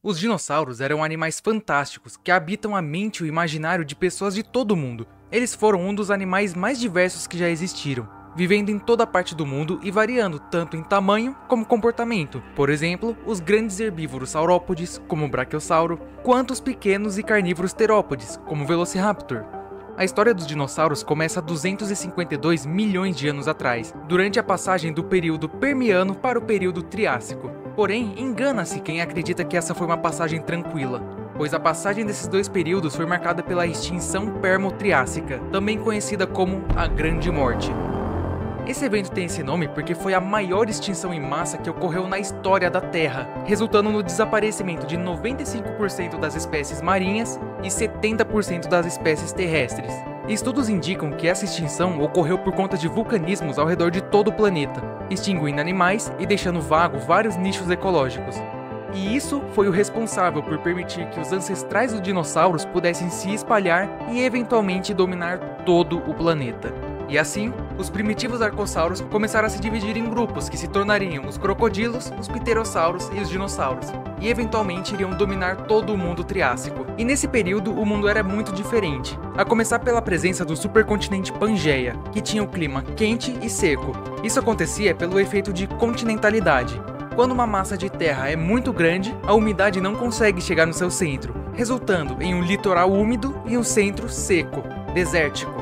Os dinossauros eram animais fantásticos que habitam a mente e o imaginário de pessoas de todo o mundo. Eles foram um dos animais mais diversos que já existiram, vivendo em toda parte do mundo e variando tanto em tamanho como comportamento. Por exemplo, os grandes herbívoros saurópodes, como o brachiosauro, quanto os pequenos e carnívoros terópodes, como o velociraptor. A história dos dinossauros começa há 252 milhões de anos atrás, durante a passagem do período Permiano para o período Triássico. Porém, engana-se quem acredita que essa foi uma passagem tranquila, pois a passagem desses dois períodos foi marcada pela extinção permo-triássica, também conhecida como a Grande Morte. Esse evento tem esse nome porque foi a maior extinção em massa que ocorreu na história da Terra, resultando no desaparecimento de 95% das espécies marinhas e 70% das espécies terrestres. Estudos indicam que essa extinção ocorreu por conta de vulcanismos ao redor de todo o planeta, extinguindo animais e deixando vago vários nichos ecológicos. E isso foi o responsável por permitir que os ancestrais dos dinossauros pudessem se espalhar e eventualmente dominar todo o planeta. E assim, os primitivos arcossauros começaram a se dividir em grupos que se tornariam os crocodilos, os pterossauros e os dinossauros, e eventualmente iriam dominar todo o mundo triássico. E nesse período o mundo era muito diferente, a começar pela presença do supercontinente Pangeia, que tinha um clima quente e seco. Isso acontecia pelo efeito de continentalidade. Quando uma massa de terra é muito grande, a umidade não consegue chegar no seu centro, resultando em um litoral úmido e um centro seco, desértico.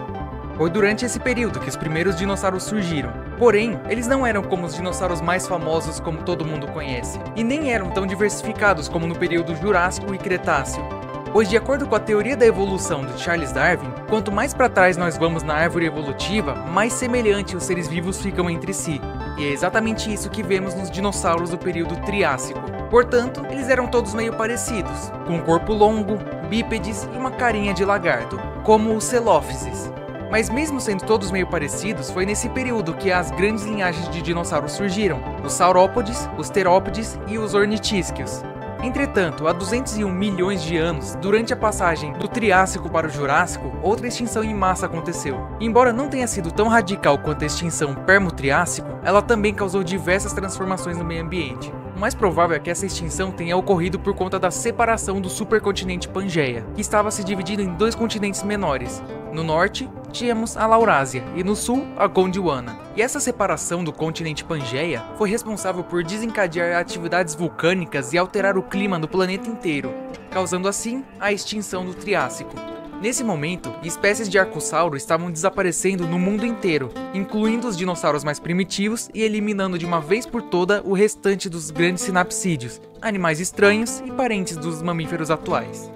Foi durante esse período que os primeiros dinossauros surgiram. Porém, eles não eram como os dinossauros mais famosos como todo mundo conhece, e nem eram tão diversificados como no período Jurássico e Cretáceo. Pois, de acordo com a teoria da evolução de Charles Darwin, quanto mais para trás nós vamos na árvore evolutiva, mais semelhante os seres vivos ficam entre si. E é exatamente isso que vemos nos dinossauros do período Triássico. Portanto, eles eram todos meio parecidos, com um corpo longo, bípedes e uma carinha de lagarto, como os Celophysis. Mas mesmo sendo todos meio parecidos, foi nesse período que as grandes linhagens de dinossauros surgiram, os saurópodes, os terópodes e os ornitisquios. Entretanto, há 201 milhões de anos, durante a passagem do Triássico para o Jurássico, outra extinção em massa aconteceu. Embora não tenha sido tão radical quanto a extinção Permo-Triássico, ela também causou diversas transformações no meio ambiente. O mais provável é que essa extinção tenha ocorrido por conta da separação do supercontinente Pangeia, que estava se dividindo em dois continentes menores. No norte, tínhamos a Laurásia e no sul, a Gondwana. E essa separação do continente Pangeia foi responsável por desencadear atividades vulcânicas e alterar o clima do planeta inteiro, causando assim a extinção do Triássico. Nesse momento, espécies de arcossauro estavam desaparecendo no mundo inteiro, incluindo os dinossauros mais primitivos e eliminando de uma vez por toda o restante dos grandes sinapsídeos, animais estranhos e parentes dos mamíferos atuais.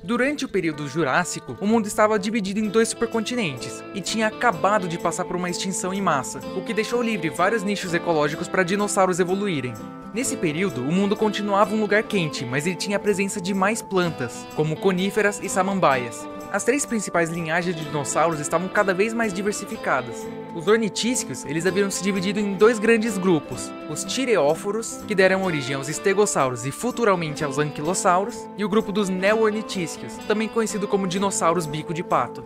Durante o período Jurássico, o mundo estava dividido em dois supercontinentes e tinha acabado de passar por uma extinção em massa, o que deixou livre vários nichos ecológicos para dinossauros evoluírem. Nesse período, o mundo continuava um lugar quente, mas ele tinha a presença de mais plantas, como coníferas e samambaias. As três principais linhagens de dinossauros estavam cada vez mais diversificadas. Os ornitisquios, eles haviam se dividido em dois grandes grupos, os tireóforos, que deram origem aos estegossauros e futuramente aos anquilossauros, e o grupo dos neornitisquios, também conhecido como dinossauros bico de pato.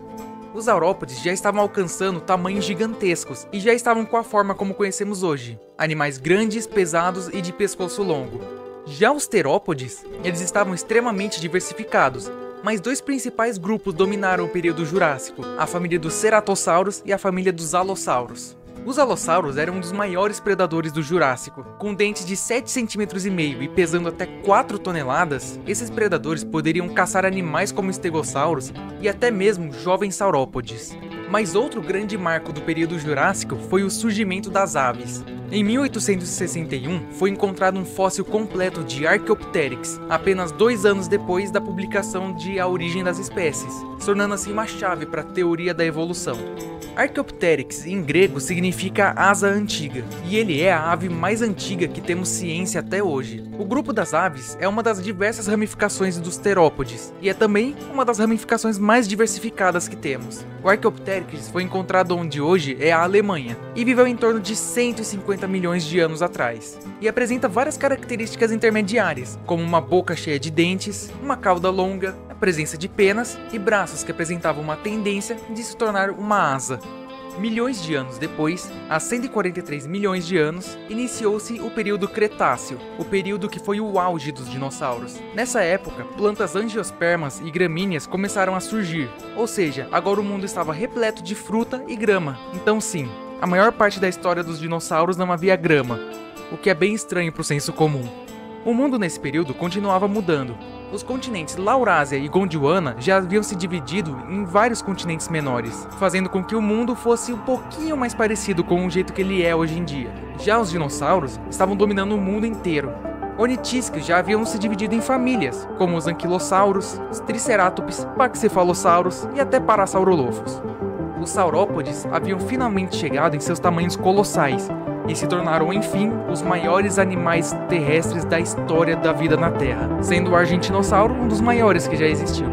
Os saurópodes já estavam alcançando tamanhos gigantescos e já estavam com a forma como conhecemos hoje, animais grandes, pesados e de pescoço longo. Já os terópodes, eles estavam extremamente diversificados, mas dois principais grupos dominaram o período Jurássico, a família dos ceratossauros e a família dos alossauros. Os alossauros eram um dos maiores predadores do Jurássico. Com dentes de 7,5 cm e pesando até 4 toneladas, esses predadores poderiam caçar animais como estegossauros e até mesmo jovens saurópodes. Mas outro grande marco do período Jurássico foi o surgimento das aves. Em 1861, foi encontrado um fóssil completo de Archaeopteryx, apenas 2 anos depois da publicação de A Origem das Espécies, tornando assim uma chave para a teoria da evolução. Archaeopteryx em grego significa asa antiga, e ele é a ave mais antiga que temos ciência até hoje. O grupo das aves é uma das diversas ramificações dos terópodes, e é também uma das ramificações mais diversificadas que temos. O Archaeopteryx foi encontrado onde hoje é a Alemanha, e viveu em torno de 150 milhões de anos atrás, e apresenta várias características intermediárias, como uma boca cheia de dentes, uma cauda longa, a presença de penas e braços que apresentavam uma tendência de se tornar uma asa. Milhões de anos depois, há 143 milhões de anos, iniciou-se o período Cretáceo, o período que foi o auge dos dinossauros. Nessa época, plantas angiospermas e gramíneas começaram a surgir, ou seja, agora o mundo estava repleto de fruta e grama. Então sim, a maior parte da história dos dinossauros não havia grama, o que é bem estranho para o senso comum. O mundo nesse período continuava mudando. Os continentes Laurásia e Gondwana já haviam se dividido em vários continentes menores, fazendo com que o mundo fosse um pouquinho mais parecido com o jeito que ele é hoje em dia. Já os dinossauros estavam dominando o mundo inteiro. Ornitisquios já haviam se dividido em famílias, como os anquilossauros, os triceratops, paxefalossauros e até parasaurolophos. Os saurópodes haviam finalmente chegado em seus tamanhos colossais, e se tornaram, enfim, os maiores animais terrestres da história da vida na Terra, sendo o argentinossauro um dos maiores que já existiu.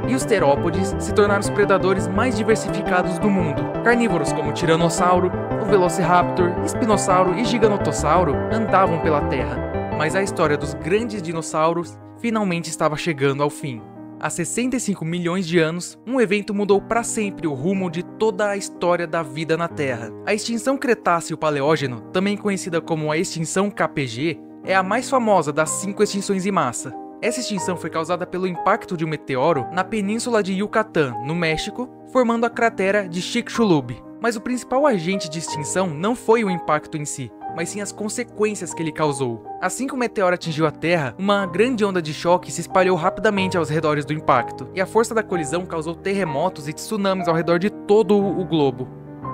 E os terópodes se tornaram os predadores mais diversificados do mundo. Carnívoros como o tiranossauro, o velociraptor, espinossauro e giganotossauro andavam pela Terra, mas a história dos grandes dinossauros finalmente estava chegando ao fim. Há 65 milhões de anos, um evento mudou para sempre o rumo de toda a história da vida na Terra. A extinção Cretáceo-Paleógeno, também conhecida como a extinção KPG, é a mais famosa das 5 extinções em massa. Essa extinção foi causada pelo impacto de um meteoro na península de Yucatán, no México, formando a cratera de Chicxulub. Mas o principal agente de extinção não foi o impacto em si, mas sim as consequências que ele causou. Assim que o meteoro atingiu a Terra, uma grande onda de choque se espalhou rapidamente aos redores do impacto, e a força da colisão causou terremotos e tsunamis ao redor de todo o globo.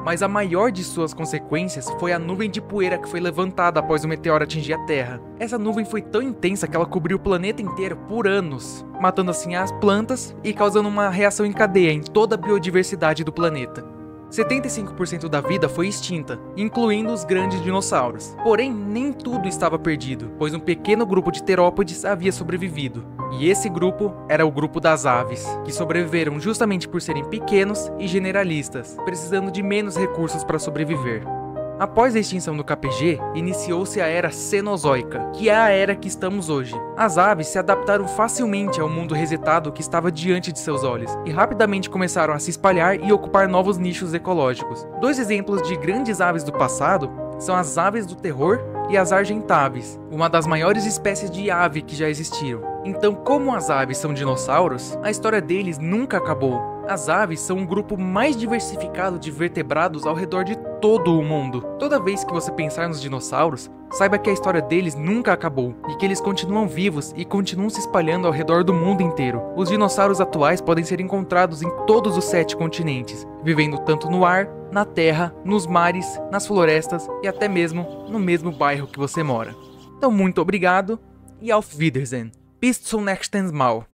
Mas a maior de suas consequências foi a nuvem de poeira que foi levantada após o meteoro atingir a Terra. Essa nuvem foi tão intensa que ela cobriu o planeta inteiro por anos, matando assim as plantas e causando uma reação em cadeia em toda a biodiversidade do planeta. 75% da vida foi extinta, incluindo os grandes dinossauros. Porém, nem tudo estava perdido, pois um pequeno grupo de terópodes havia sobrevivido. E esse grupo era o grupo das aves, que sobreviveram justamente por serem pequenos e generalistas, precisando de menos recursos para sobreviver. Após a extinção do KPG, iniciou-se a Era Cenozoica, que é a era que estamos hoje. As aves se adaptaram facilmente ao mundo resetado que estava diante de seus olhos, e rapidamente começaram a se espalhar e ocupar novos nichos ecológicos. 2 exemplos de grandes aves do passado são as aves do terror e as argentaves, uma das maiores espécies de ave que já existiram. Então, como as aves são dinossauros, a história deles nunca acabou. As aves são um grupo mais diversificado de vertebrados ao redor de todo o mundo. Toda vez que você pensar nos dinossauros, saiba que a história deles nunca acabou e que eles continuam vivos e continuam se espalhando ao redor do mundo inteiro. Os dinossauros atuais podem ser encontrados em todos os 7 continentes, vivendo tanto no ar, na terra, nos mares, nas florestas e até mesmo no mesmo bairro que você mora. Então, muito obrigado e auf Wiedersehen. Bis zum nächsten Mal.